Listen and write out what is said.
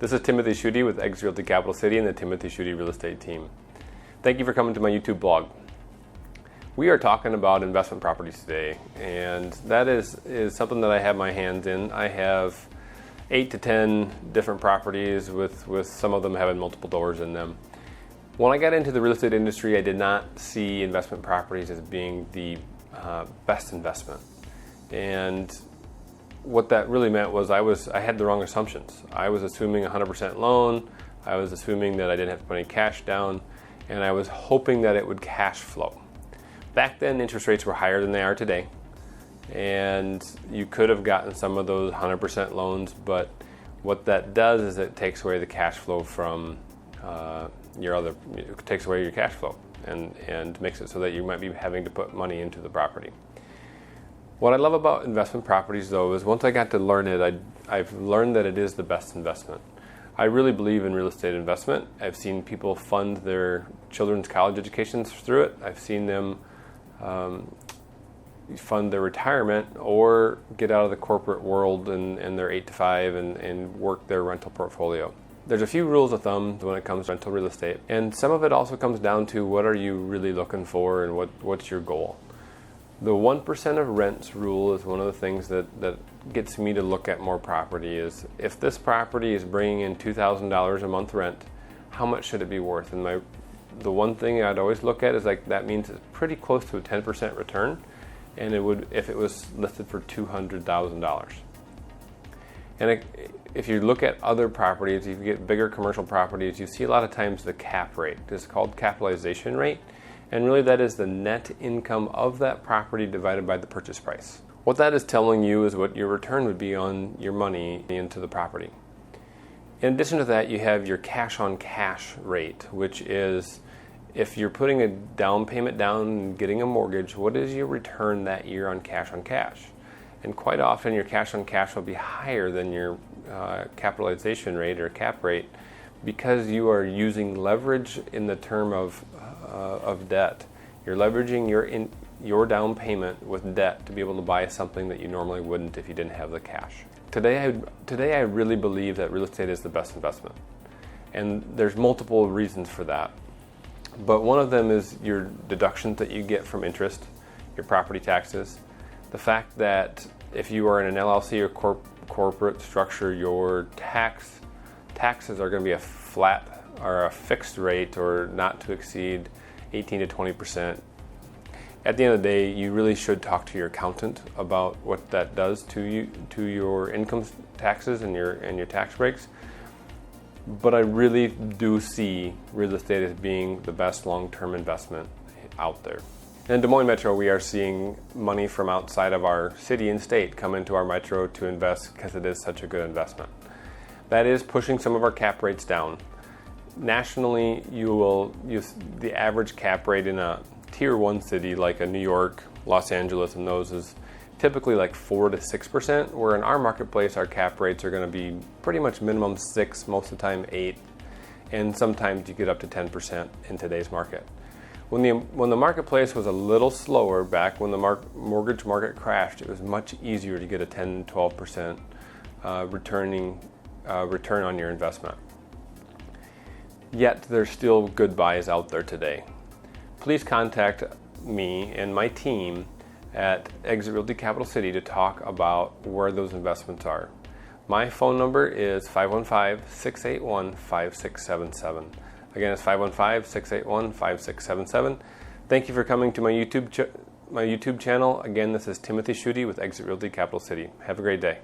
This is Timothy Schutte with Exit Realty Capital City and the Timothy Schutte Real Estate Team. Thank you for coming to my YouTube blog. We are talking about investment properties today, and that is something that I have my hands in. I have 8 to 10 different properties with some of them having multiple doors in them. When I got into the real estate industry, I did not see investment properties as being the best investment. And what that really meant was I had the wrong assumptions. I was assuming 100% loan, I was assuming that I didn't have to put any cash down, and I was hoping that it would cash flow. Back then, interest rates were higher than they are today, and you could have gotten some of those 100% loans, but what that does is it takes away the cash flow from it takes away your cash flow and makes it so that you might be having to put money into the property. What I love about investment properties, though, is once I got to learn it, I've learned that it is the best investment. I really believe in real estate investment. I've seen people fund their children's college educations through it. I've seen them fund their retirement or get out of the corporate world and their 8 to 5 and work their rental portfolio. There's a few rules of thumb when it comes to rental real estate, and some of it also comes down to what are you really looking for and what's your goal. The 1% of rents rule is one of the things that gets me to look at more property. Is if this property is bringing in $2,000 a month rent, how much should it be worth? And the one thing I'd always look at is that means it's pretty close to a 10% return, and it would if it was listed for $200,000. And if you look at other properties, if you get bigger commercial properties, you see a lot of times the cap rate. It's called capitalization rate. And really that is the net income of that property divided by the purchase price. What that is telling you is what your return would be on your money into the property. In addition to that, you have your cash on cash rate, which is if you're putting a down payment down and getting a mortgage, what is your return that year on cash on cash? And quite often your cash on cash will be higher than your capitalization rate or cap rate because you are using leverage in the term of debt. You're leveraging your down payment with debt to be able to buy something that you normally wouldn't if you didn't have the cash. Today I really believe that real estate is the best investment. And there's multiple reasons for that. But one of them is your deductions that you get from interest, your property taxes, the fact that if you are in an LLC or corporate structure, your taxes are going to be a flat or a fixed rate or not to exceed 18 to 20%. At the end of the day, you really should talk to your accountant about what that does to your income taxes and your tax breaks. But I really do see real estate as being the best long-term investment out there. In Des Moines Metro, we are seeing money from outside of our city and state come into our metro to invest because it is such a good investment. That is pushing some of our cap rates down. Nationally, you will use the average cap rate in a tier 1 city like a New York, Los Angeles, and those is typically like 4 to 6%, where in our marketplace our cap rates are going to be pretty much minimum 6, most of the time 8, and sometimes you get up to 10% in today's market. When the marketplace was a little slower back when the mortgage market crashed, it was much easier to get a 10, 12% return on your investment. Yet there's still good buys out there today. Please contact me and my team at Exit Realty Capital City to talk about where those investments are. My phone number is 515-681-5677. Again, it's 515-681-5677. Thank you for coming to my YouTube channel. Again, this is Timothy Schutte with Exit Realty Capital City. Have a great day.